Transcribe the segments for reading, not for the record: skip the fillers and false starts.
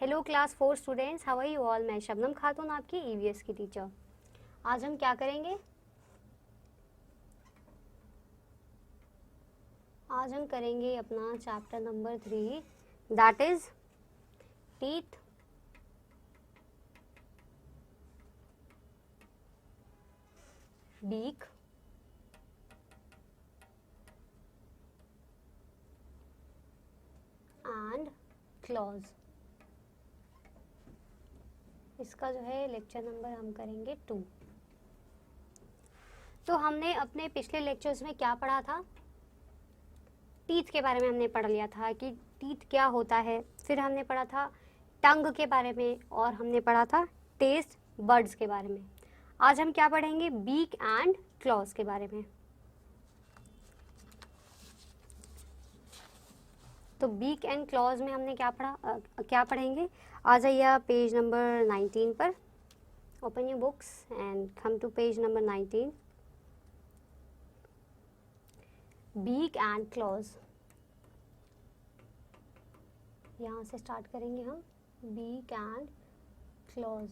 Hello class 4 students, how are you all. मैं शबनम खातून, आपकी EVS की टीचर। आज हम क्या करेंगे? आज हम करेंगे अपना chapter number 3, that is teeth, beak and claws. इसका जो है लेक्चर नंबर हम करेंगे 2। तो हमने अपने पिछले लेक्चर्स में क्या पढ़ा था? टीथ के बारे में हमने पढ़ लिया था कि टीथ क्या होता है। फिर हमने पढ़ा था टंग के बारे में और हमने पढ़ा था टेस्ट बर्ड्स के बारे में। आज हम क्या पढ़ेंगे? बीक एंड क्लॉज के बारे में। तो बीक एंड क्लॉज में हमने क्या पढ़ा, क्या पढ़ेंगे? आ जाइए आप पेज नंबर 19 पर। Open your books and come to page number 19। Beak and claws, यहाँ से स्टार्ट करेंगे हम। Beak and claws.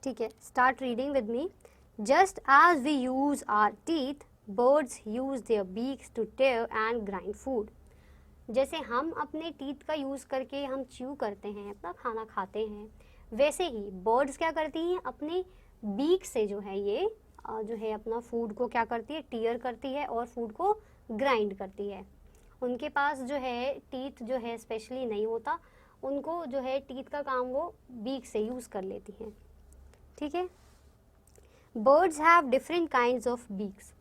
ठीक है, start reading with me. Just as we use our teeth, birds use their beaks to tear and grind food. जैसे हम अपने teeth का यूज़ करके हम च्यू करते हैं, अपना खाना खाते हैं, वैसे ही बर्ड्स क्या करती हैं? अपने बीक से जो है ये जो है अपना फूड को क्या करती है? टीयर करती है और फूड को ग्राइंड करती है। उनके पास जो है टीथ जो है स्पेशली नहीं होता, उनको जो है टीथ का काम वो बीक से यूज़ कर लेती हैं। ठीक है। Birds have different kinds of beaks.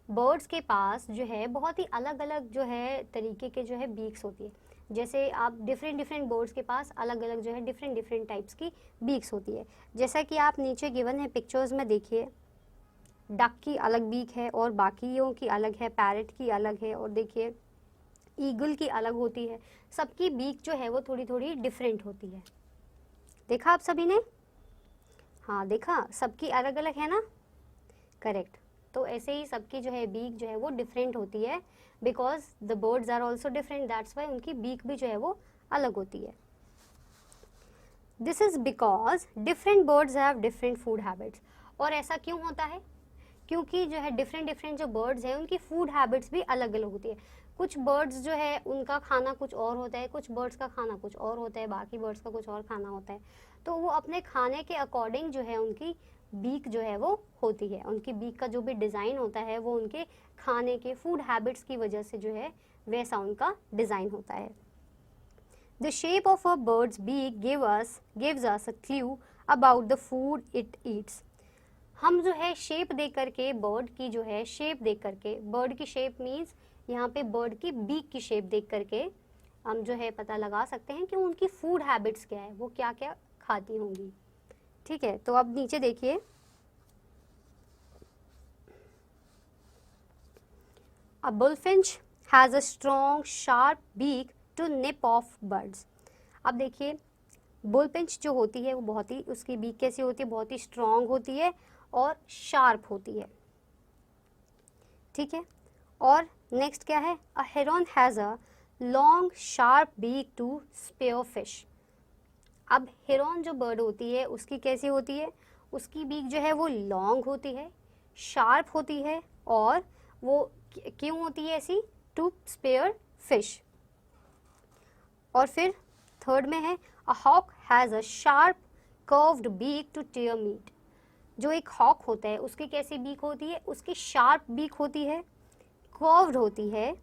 Birds के पास जो है बहुत ही अलग अलग जो है तरीके के जो है बीक्स होती है। जैसे आप डिफरेंट बर्ड्स के पास अलग अलग जो है डिफरेंट टाइप्स की बीक्स होती है। जैसा कि आप नीचे गिवन है पिक्चर्स में देखिए, डक की अलग बीक है और बाकियों की अलग है, पैरट की अलग है और देखिए ईगल की अलग होती है। सबकी बीक जो है वो थोड़ी थोड़ी डिफरेंट होती है। देखा आप सभी ने? हाँ देखा, सबकी अलग अलग है ना? करेक्ट। तो ऐसे ही सबकी जो है बीक जो है वो डिफरेंट होती है, because the birds are also different, that's why उनकी बीक भी जो है वो अलग होती है। This is because different birds have different food habits. और ऐसा क्यों होता है? क्योंकि जो है डिफरेंट जो बर्ड्स हैं उनकी फूड हैबिट्स भी अलग अलग होती है। कुछ बर्ड्स जो है उनका खाना कुछ और होता है, कुछ बर्ड्स का खाना कुछ और होता है, बाकी बर्ड्स का कुछ और खाना होता है। तो वो अपने खाने के अकॉर्डिंग जो है उनकी बीक जो है वो होती है। उनकी बीक का जो भी डिज़ाइन होता है वो उनके खाने के फूड हैबिट्स की वजह से जो है वैसा उनका डिज़ाइन होता है। The shape of a bird's beak gives us a clue about the food it eats. हम जो है शेप देख करके बर्ड की जो है शेप देख करके, बर्ड की शेप मीन्स यहाँ पे बर्ड की बीक की शेप देख करके हम जो है पता लगा सकते हैं कि उनकी फूड हैबिट्स क्या है, वो क्या क्या खाती होंगी। ठीक है, तो अब नीचे देखिए, A bullfinch has a strong sharp beak to nip off birds. अब देखिए बुलफिंच जो होती है वो बहुत ही, उसकी बीक कैसी होती है? बहुत ही स्ट्रॉन्ग होती है और शार्प होती है। ठीक है, और नेक्स्ट क्या है? A heron has a long sharp beak to spear fish. अब हेरॉन जो बर्ड होती है उसकी कैसी होती है? उसकी बीक जो है वो लॉन्ग होती है, शार्प होती है और वो क्यों होती है ऐसी? To spear fish. और फिर थर्ड में है a hawk has a sharp curved beak to tear meat. जो एक हॉक होता है उसकी कैसी बीक होती है? उसकी शार्प बीक होती है, कर्व्ड होती है,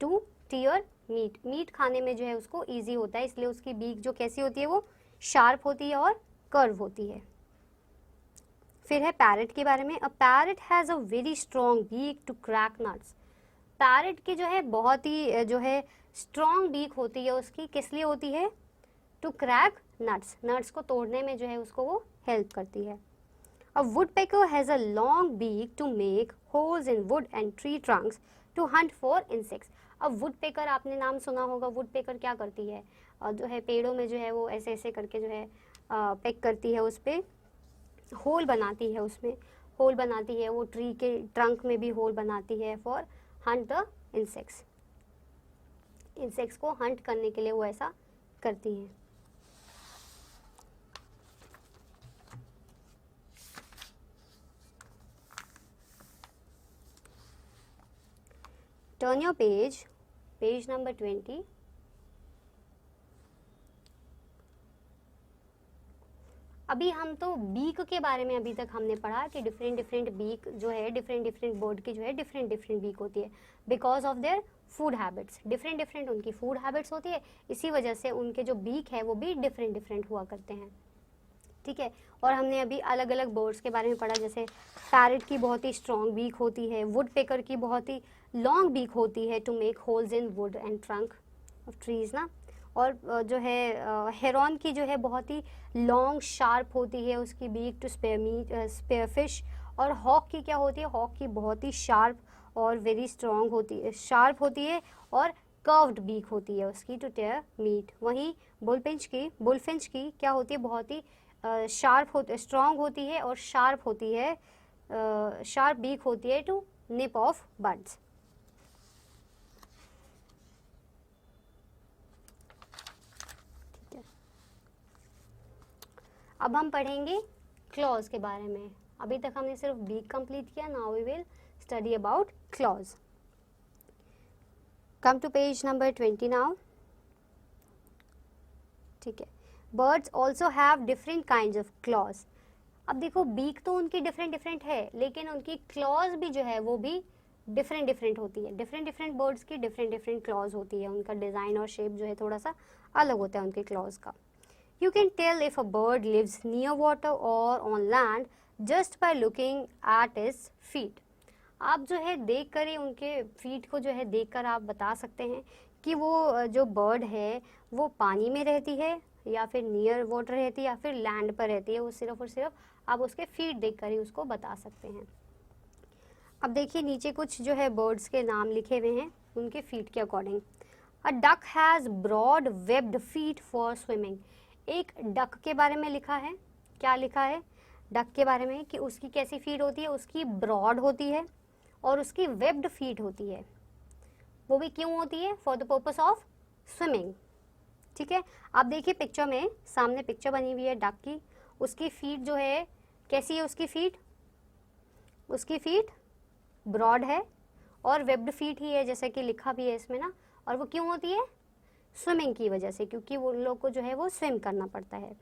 टू टेयर मीट। मीट खाने में जो है उसको ईजी होता है, इसलिए उसकी बीक जो कैसी होती है? वो शार्प होती है और कर्व होती है। फिर है पैरट के बारे में। A parrot has a very strong beak to crack nuts. Parrot की जो है बहुत ही जो है स्ट्रॉन्ग बीक होती है उसकी, किस लिए होती है? टू क्रैक नट्स, नट्स को तोड़ने में जो है उसको वो हेल्प करती है। A woodpecker has a long beak to make holes in wood and tree trunks to hunt for insects. अब वुडपेकर आपने नाम सुना होगा। वुडपेकर क्या करती है? जो है पेड़ों में जो है वो ऐसे ऐसे करके जो है पेक करती है, उस पर होल बनाती है, उसमें होल बनाती है, वो ट्री के ट्रंक में भी होल बनाती है for Hunt the insects. Insects को हंट करने के लिए वो ऐसा करती हैं। Turn your page, page number 20। अभी हम तो बीक के बारे में अभी तक हमने पढ़ा कि डिफरेंट डिफरेंट बीक जो है, डिफरेंट डिफरेंट बर्ड की जो है डिफरेंट डिफरेंट बीक होती है because of their food habits. Different different उनकी फूड हैबिट्स होती है, इसी वजह से उनके जो बीक है वो भी डिफरेंट डिफरेंट हुआ करते हैं। ठीक है, और हमने अभी अलग अलग बर्ड्स के बारे में पढ़ा, जैसे पैरट की बहुत ही स्ट्रॉन्ग बीक होती है, वुड पेकर की बहुत ही लॉन्ग बीक होती है to make holes in wood and trunk of trees ना, और जो है हेरॉन की जो है बहुत ही लॉन्ग शार्प होती है उसकी बीक टू स्पेयर फिश। और हॉक की क्या होती है, हॉक की बहुत ही शार्प और वेरी स्ट्रॉन्ग होती है, शार्प होती है और कर्व्ड बीक होती है उसकी टू टेयर मीट। वहीं बुलफिंच की क्या होती है, बहुत ही शार्प होती, स्ट्रॉन्ग होती है और शार्प होती है, शार्प बीक होती है टू निप ऑफ बर्ड्स। अब हम पढ़ेंगे क्लॉज के बारे में। अभी तक हमने सिर्फ बीक कंप्लीट किया, now we will study about claws. Come to page number 20 now. ठीक है, birds also have different kind of claws. अब देखो बीक तो उनकी डिफरेंट डिफरेंट है, लेकिन उनकी क्लॉज भी जो है वो भी डिफरेंट डिफरेंट होती है। डिफरेंट डिफरेंट बर्ड्स की डिफरेंट डिफरेंट क्लॉज होती है, उनका डिज़ाइन और शेप जो है थोड़ा सा अलग होता है उनके क्लॉज का। You can tell if a bird lives near water or on land just by looking at its feet. आप जो है देख कर ही उनके फीट को जो है देख कर आप बता सकते हैं कि वो जो बर्ड है वो पानी में रहती है या फिर नियर वाटर रहती है या फिर लैंड पर रहती है। वो सिर्फ और सिर्फ आप उसके फीट देख कर ही उसको बता सकते हैं। अब देखिए नीचे कुछ जो है बर्ड्स के नाम लिखे हुए हैं उनके फीट के according. A duck has broad webbed feet for swimming. एक डक के बारे में लिखा है, क्या लिखा है डक के बारे में कि उसकी कैसी फीट होती है, उसकी ब्रॉड होती है और उसकी वेब्ड फीट होती है। वो भी क्यों होती है, for the purpose of swimming. ठीक है, आप देखिए पिक्चर में, सामने पिक्चर बनी हुई है डक की, उसकी फीट जो है कैसी है, उसकी फीट ब्रॉड है और वेब्ड फीट ही है जैसा कि लिखा भी है इसमें ना। और वो क्यों होती है, स्विमिंग की वजह से, क्योंकि वो लोग को जो है वो स्विम करना पड़ता है।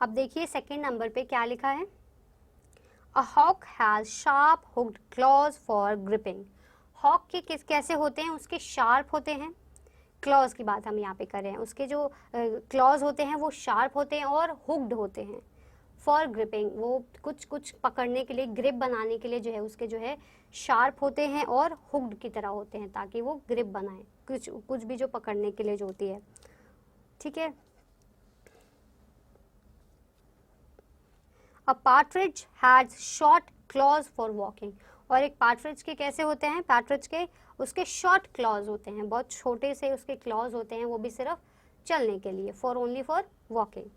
अब देखिए सेकंड नंबर पे क्या लिखा है, a hawk has sharp hooked claws for gripping. Hawk के कैसे होते हैं, उसके शार्प होते हैं। क्लॉज की बात हम यहाँ पे कर रहे हैं, उसके जो क्लॉज होते हैं वो शार्प होते हैं और हुक्ड होते हैं फॉर ग्रिपिंग। वो कुछ पकड़ने के लिए, ग्रिप बनाने के लिए जो है उसके जो है शार्प होते हैं और हुक्ड की तरह होते हैं ताकि वो ग्रिप बनाए कुछ भी जो पकड़ने के लिए जो होती है। ठीक है, a partridge has short claws for walking. और एक पार्ट्रिज के कैसे होते हैं, पैट्रिज के उसके शॉर्ट क्लॉज होते हैं, बहुत छोटे से उसके क्लॉज होते हैं, वो भी सिर्फ चलने के लिए, ओनली फॉर वॉकिंग।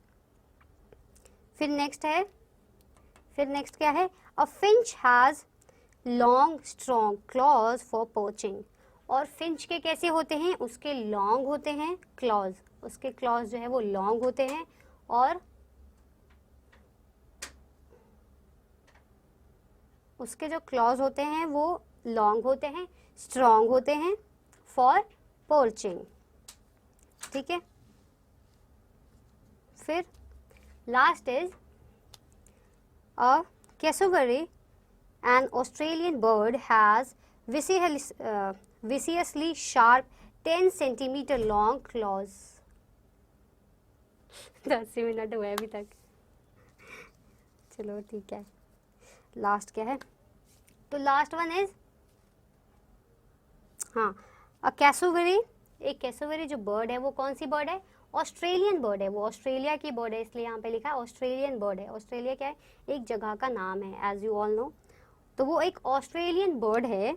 फिर नेक्स्ट क्या है, a finch has long strong claws for perching. और फिंच के कैसे होते हैं, उसके लॉन्ग होते हैं क्लॉज, उसके क्लॉज जो है वो लॉन्ग होते हैं और उसके जो क्लॉज होते हैं वो लॉन्ग होते हैं, स्ट्रॉन्ग होते हैं फॉर पर्चिंग। ठीक है, फिर last is a cassowary, an Australian bird, has viciously sharp 10 centimeter long claws. 10 minute हुए अभी तक, चलो ठीक है। लास्ट क्या है, तो लास्ट वन इज हाँ, अ कैसोवेरी। एक कैसोवेरी जो बर्ड है वो कौन सी बर्ड है, ऑस्ट्रेलियन बर्ड है, वो ऑस्ट्रेलिया की बर्ड है, इसलिए यहाँ पे लिखा है ऑस्ट्रेलियन बर्ड है। ऑस्ट्रेलिया क्या है, एक जगह का नाम है एज यू ऑल नो, तो वो एक ऑस्ट्रेलियन बर्ड है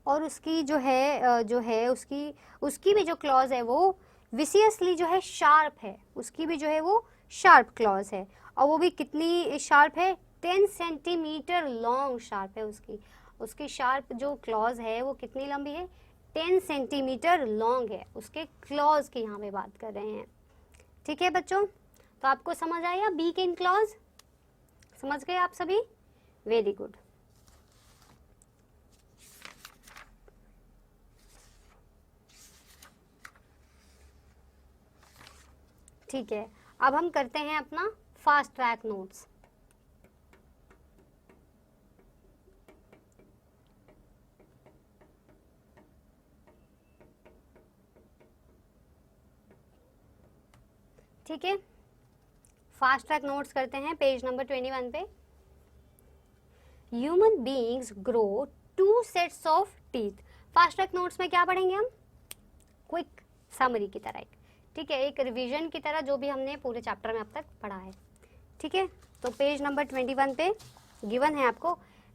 और उसकी जो है उसकी भी जो क्लॉज है वो विसियसली जो है शार्प है, उसकी भी जो है वो शार्प क्लॉज है और वो भी कितनी शार्प है, 10 सेंटीमीटर लॉन्ग शार्प है उसकी शार्प जो क्लॉज है वो कितनी लंबी है, 10 सेंटीमीटर लॉन्ग है, उसके क्लॉज की यहाँ पे बात कर रहे हैं। ठीक है बच्चों, तो आपको समझ आया बीक इन क्लॉज, समझ गए आप सभी, वेरी गुड। ठीक है, अब हम करते हैं अपना फास्ट ट्रैक नोट्स। ठीक है, फास्ट ट्रैक नोट्स करते हैं पेज नंबर 21 पे। Human beings grow 2 sets of teeth. Fast track notes में क्या पढ़ेंगे हम, क्विक समरी की तरह, ठीक है, एक रिवीजन की तरह जो भी हमने पूरे चैप्टर में अब तक पढ़ा है। ठीक है, तो पेज नंबर 21 पे गिवन है आपको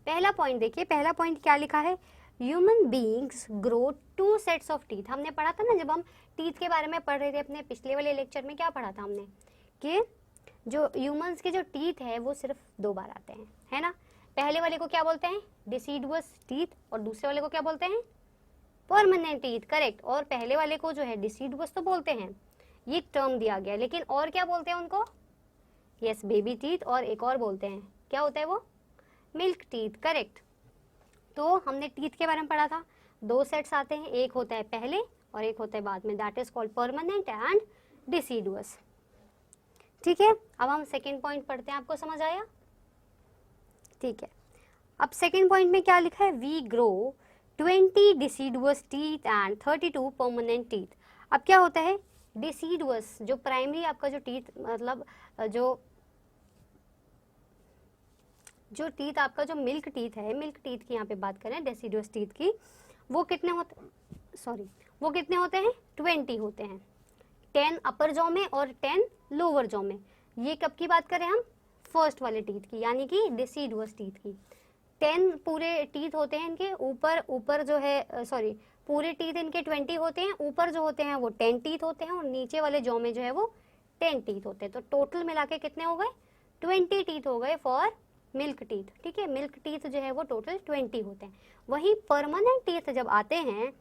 पहला पॉइंट। देखिए पहला पॉइंट क्या लिखा है, human beings grow 2 sets of teeth. हमने पढ़ा था ना, जब हम टीथ के बारे में पढ़ रहे थे अपने पिछले वाले लेक्चर में, क्या पढ़ा था हमने कि जो ह्यूमंस के जो टीथ है वो सिर्फ 2 बार आते हैं, है ना। पहले वाले को क्या बोलते हैं, डिसीडुअस टीथ, और दूसरे वाले को क्या बोलते हैं, परमानेंट टीथ, करेक्ट। और पहले वाले को जो है डिसीडुअस तो बोलते हैं, ये टर्म दिया गया, लेकिन और क्या बोलते हैं उनको, यस बेबी टीथ, और एक और बोलते हैं, क्या होता है वो, मिल्क टीथ, करेक्ट। तो हमने टीथ के बारे में पढ़ा था, 2 सेट्स आते हैं, एक होता है पहले और एक होता है बाद में, that is called permanent and deciduous. ठीक है, अब हम सेकेंड पॉइंट पढ़ते हैं, आपको समझ आया। ठीक है, अब सेकेंड पॉइंट में क्या लिखा है, we grow 20 deciduous teeth and 32 permanent teeth. अब क्या होता है, डिसीडुअस जो प्राइमरी आपका जो टीथ, मतलब जो टीथ आपका जो मिल्क टीथ है, मिल्क टीथ की यहाँ पे बात करें, डेसिडुअस टीथ की, वो कितने होते, वो कितने होते हैं, 20 होते हैं, 10 अपर जॉ में और 10 लोअर जॉ में। ये कब की बात करें हम, फर्स्ट वाले टीथ की, यानी कि डेसिडुअस टीथ की। 10 पूरे टीथ होते हैं इनके, ऊपर जो है पूरे टीथ इनके 20 होते हैं, ऊपर जो होते हैं वो 10 टीथ होते हैं, और नीचे वाले जॉ में जो है वो 10 टीथ होते हैं। तो टोटल मिला के कितने हो गए, 20 टीथ हो गए फॉर मिल्क टीथ। ठीक है, मिल्क टीथ जो है वो टोटल 20 होते हैं। वहीं परमानेंट टीथ जब आते हैं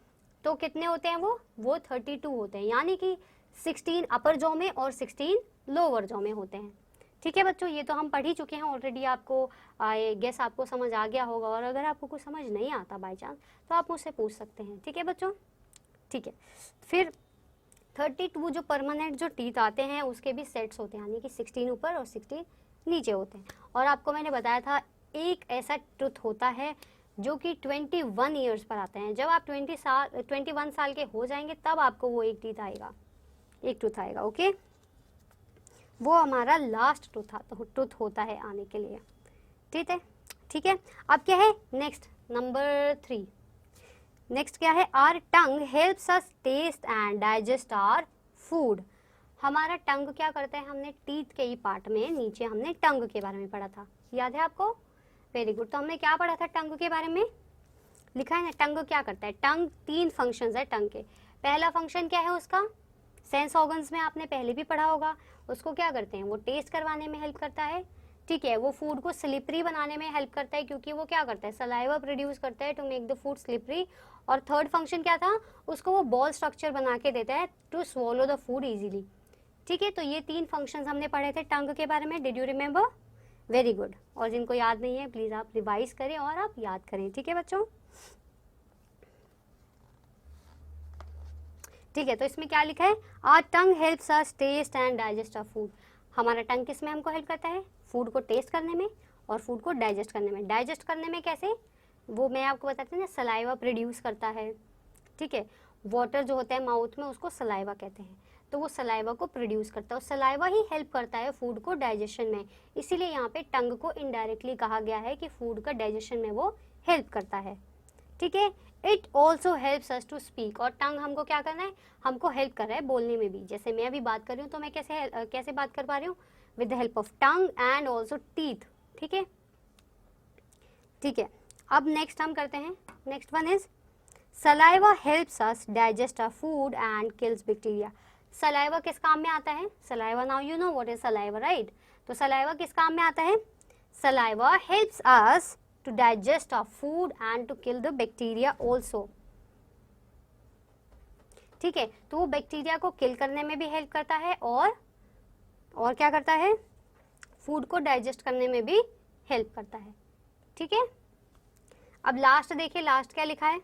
तो कितने होते हैं वो 32 होते हैं, यानी कि 16 अपर जॉ में और 16 लोअर जॉ में होते हैं। ठीक है बच्चों, ये तो हम पढ़ ही चुके हैं ऑलरेडी, आपको गेस आपको समझ आ गया होगा, और अगर आपको कुछ समझ नहीं आता बाय चांस तो आप मुझसे पूछ सकते हैं। ठीक है बच्चों, ठीक है। फिर 32 जो परमानेंट जो टीथ आते हैं उसके भी सेट्स होते हैं, यानी कि 16 ऊपर और 16 नीचे होते हैं। और आपको मैंने बताया था एक ऐसा ट्रुथ होता है जो कि 21 ईयर्स पर आते हैं। जब आप 21 साल के हो जाएंगे तब आपको वो एक ट्रुथ आएगा, ओके। वो हमारा लास्ट ट्रुथ होता है आने के लिए। ठीक है, अब क्या है नेक्स्ट, नंबर 3। नेक्स्ट क्या है, our tongue helps us taste and digest our food. हमारा टंग क्या करता है, हमने टीथ के ही पार्ट में नीचे हमने टंग के बारे में पढ़ा था, याद है आपको, वेरी गुड। तो हमने क्या पढ़ा था टंग के बारे में, लिखा है ना, टंग क्या करता है, टंग 3 फंक्शंस है टंग के। पहला फंक्शन क्या है उसका, सेंस ऑर्गन्स में आपने पहले भी पढ़ा होगा, उसको क्या करते हैं, वो टेस्ट करवाने में हेल्प करता है। ठीक है, वो फूड को स्लिपरी बनाने में हेल्प करता है, क्योंकि वो क्या करता है, सलाइवा प्रोड्यूस करता है to make the food slippery. और थर्ड फंक्शन क्या था, उसको वो बॉल स्ट्रक्चर बना के देता है to swallow the food easily. ठीक है, तो ये 3 फंक्शंस हमने पढ़े थे टंग के बारे में, did you remember, very good. और जिनको याद नहीं है प्लीज आप रिवाइज करें और आप याद करें। ठीक है बच्चों, ठीक है, तो इसमें क्या लिखा है, our tongue helps us taste and digest a food. हमारा टंग किस में हमको हेल्प करता है, फूड को टेस्ट करने में और फूड को डाइजेस्ट करने में। डाइजेस्ट करने में कैसे, वो मैं आपको बताती हूँ ना, सलाइवा प्रोड्यूस करता है। ठीक है, वाटर जो होता है माउथ में उसको सलाइवा कहते हैं, तो वो सलाइवा को प्रोड्यूस करता है, और सलाइवा ही हेल्प करता है फूड को डाइजेशन में। इसीलिए यहाँ पे टंग को इनडायरेक्टली कहा गया है कि फूड का डाइजेशन में वो हेल्प करता है। ठीक है, it also helps us to speak. और टंग हमको क्या करना है, हमको हेल्प कर रहा है बोलने में भी। जैसे मैं अभी बात कर रही हूँ तो मैं कैसे बात कर पा रही हूँ, with the help of tongue and also teeth. ठीक है, ठीक है, अब नेक्स्ट हम करते हैं, next one is saliva helps us digest a food and kills bacteria. Saliva किस काम में आता है, saliva, now you know what is saliva, right. तो सलाइवा किस काम में आता है, Saliva helps us to digest our food and to kill the bacteria also. ठीक है, तो वो बैक्टीरिया को किल करने में भी हेल्प करता है और क्या करता है, फूड को डाइजेस्ट करने में भी हेल्प करता है। ठीक है, अब लास्ट देखिए, लास्ट क्या लिखा है,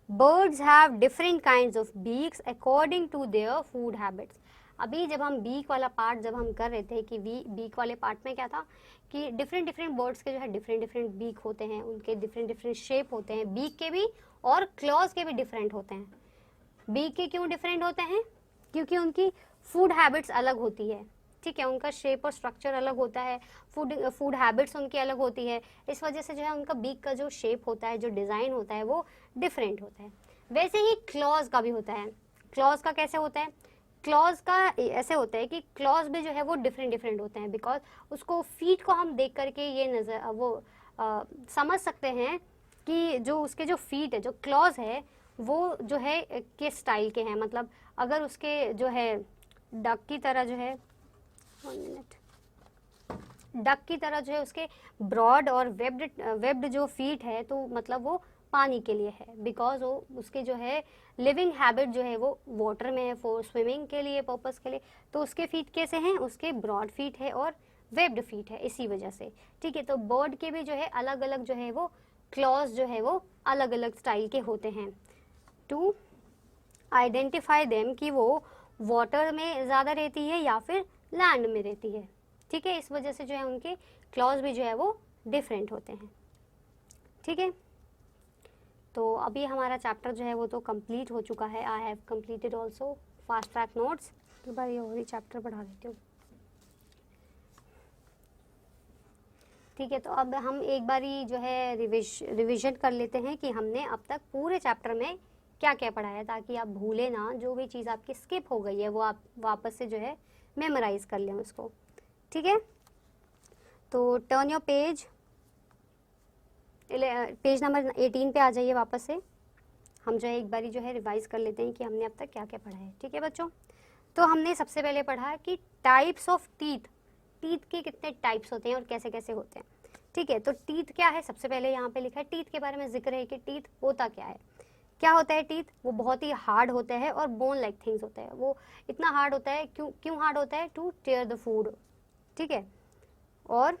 birds have different kinds of beaks according to their food habits. अभी जब हम बीक वाला पार्ट जब हम कर रहे थे कि बीक वाले पार्ट में क्या था कि डिफरेंट डिफरेंट बर्ड्स के जो है डिफरेंट डिफरेंट बीक होते हैं, उनके डिफरेंट डिफरेंट शेप होते हैं, बीक के भी और क्लॉज के भी डिफरेंट होते हैं। बीक के क्यों डिफरेंट होते हैं, क्योंकि उनकी फूड हैबिट्स अलग होती है। ठीक है, उनका शेप और स्ट्रक्चर अलग होता है, फूड हैबिट्स उनकी अलग होती है, इस वजह से जो है उनका बीक का जो शेप होता है, जो डिज़ाइन होता है वो डिफरेंट होता है। वैसे ही क्लॉज का भी होता है। क्लॉज का कैसे होता है, क्लॉज का ऐसे होता है कि क्लॉज भी जो है वो डिफरेंट डिफरेंट होते हैं, बिकॉज उसको फीट को हम देख करके ये समझ सकते हैं कि जो उसके जो फीट है, जो क्लॉज है वो जो है किस स्टाइल के हैं। मतलब अगर उसके जो है डक की तरह जो है, 1 मिनट, डक की तरह जो है उसके ब्रॉड और वेब्ड जो फीट है, तो मतलब वो पानी के लिए है, बिकॉज वो उसके जो है लिविंग हैबिट जो है वो वाटर में है, फॉर स्विमिंग के लिए, पर्पस के लिए। तो उसके फीट कैसे हैं, उसके ब्रॉड फीट है और वेब्ड फीट है, इसी वजह से। ठीक है, तो बर्ड के भी जो है अलग अलग जो है वो क्लॉज जो है वो अलग अलग स्टाइल के होते हैं। टू आइडेंटिफाई देम कि वो वाटर में ज़्यादा रहती है या फिर लैंड में रहती है। ठीक है, इस वजह से जो है उनके क्लॉज भी जो है वो डिफरेंट होते हैं। ठीक है, तो अभी हमारा चैप्टर जो है वो तो कंप्लीट हो चुका है। I have completed also fast track notes. एक बार ये और ही चैप्टर बढ़ा देती हूँ। ठीक है, तो अब हम एक बारी जो है रिविजन कर लेते हैं कि हमने अब तक पूरे चैप्टर में क्या क्या पढ़ा है, ताकि आप भूले ना, जो भी चीज़ आपकी स्किप हो गई है वो आप वापस से जो है मेमोराइज कर लें उसको। ठीक है, तो टर्न योर पेज नंबर 18 पे आ जाइए वापस से। हम जो है एक बारी जो है रिवाइज कर लेते हैं कि हमने अब तक क्या क्या पढ़ा है। ठीक है बच्चों, तो हमने सबसे पहले पढ़ा कि टाइप्स ऑफ टीथ, टीथ के कितने टाइप्स होते हैं और कैसे कैसे होते हैं। ठीक है, तो टीथ क्या है, सबसे पहले यहाँ पे लिखा है टीथ के बारे में जिक्र है कि टीथ होता क्या है। क्या होता है टीथ, वो बहुत ही हार्ड होता है और बोन लाइक थिंग्स होता है। वो इतना हार्ड होता है, क्यों हार्ड होता है, टू टेयर द फूड। ठीक है, और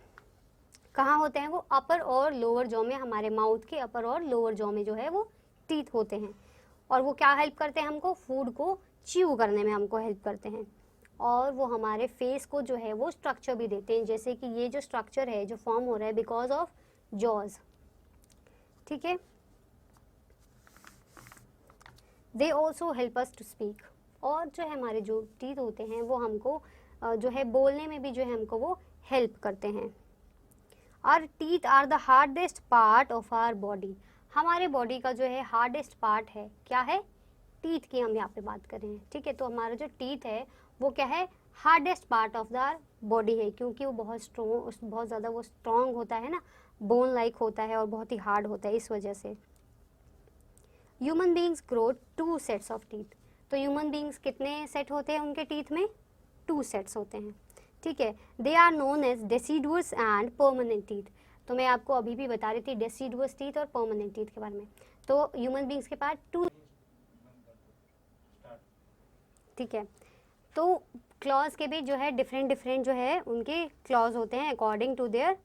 कहाँ होते हैं वो, अपर और लोअर जॉ में, हमारे माउथ के अपर और लोअर जॉ में जो है वो टीथ होते हैं। और वो क्या हेल्प करते हैं हमको, फूड को च्यू करने में हमको हेल्प करते हैं। और वो हमारे फेस को जो है वो स्ट्रक्चर भी देते हैं, जैसे कि ये जो स्ट्रक्चर है जो फॉर्म हो रहा है बिकॉज ऑफ जॉज। ठीक है, they also help us to speak. और जो है हमारे जो टीथ होते हैं वो हमको जो है बोलने में भी जो है हमको वो हेल्प करते हैं। Our teeth are the hardest part of our body. हमारे बॉडी का जो है हार्डेस्ट पार्ट है, क्या है, टीथ की हम यहाँ पे बात कर रहे हैं। ठीक है, तो हमारा जो टीथ है वो क्या है, hardest part of the body है, क्योंकि वो बहुत ज़्यादा वो स्ट्रॉन्ग होता है ना, बोन लाइक होता है और बहुत ही हार्ड होता है, इस वजह से। Human beings grow 2 sets of teeth. तो ह्यूमन बींग्स कितने सेट होते हैं उनके टीथ में, 2 सेट्स होते हैं। ठीक है, they are known as deciduous and permanent teeth. तो मैं आपको अभी भी बता रही थी डेसिडुअस टीथ और परमानेंट टीथ के बारे में। तो ह्यूमन बींग्स के पास 2, ठीक है, तो क्लॉज के भी जो है डिफरेंट डिफरेंट जो है उनके क्लॉज होते हैं according to their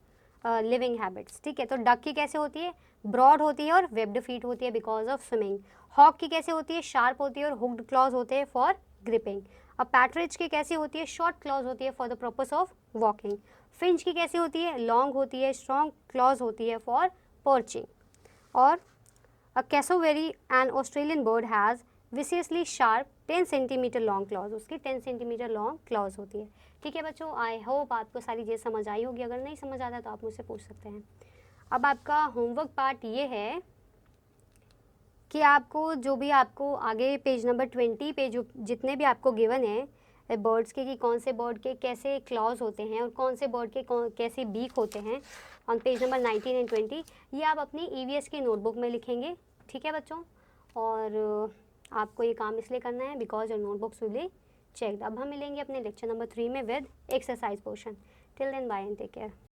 living habits. ठीक है, तो डक की कैसे होती है, ब्रॉड होती है और वेब्ड फीट होती है बिकॉज ऑफ स्विमिंग। हॉक की कैसे होती है, शार्प होती है और हुक्ड क्लॉज होते हैं फॉर ग्रिपिंग। अब पैट्रिज की कैसी होती है, शॉर्ट क्लॉज होती है for the purpose of walking. Finch की कैसी होती है, लॉन्ग होती है, स्ट्रॉन्ग क्लॉज होती है फॉर पर्चिंग। और a cassowary an Australian bird has viciously sharp 10 centimetre long claws, उसकी 10 सेंटीमीटर लॉन्ग क्लॉज होती है। ठीक है बच्चों, आई होप आपको सारी चीज़ समझ आई होगी। अगर नहीं समझ आता तो आप मुझसे पूछ सकते हैं। अब आपका होमवर्क पार्ट ये है कि आपको जो भी आपको आगे पेज नंबर 20 पे जो जितने भी आपको गिवन है बर्ड्स के, कि कौन से बर्ड के कैसे क्लॉज होते हैं और कौन से बर्ड के कैसे बीक होते हैं, ऑन पेज नंबर 19 एंड 20, ये आप अपनी EVS की नोटबुक में लिखेंगे। ठीक है बच्चों, और आपको ये काम इसलिए करना है because your notebooks will be checked. अब हम मिलेंगे अपने लेक्चर नंबर 3 में with exercise portion. Till then bye and take care.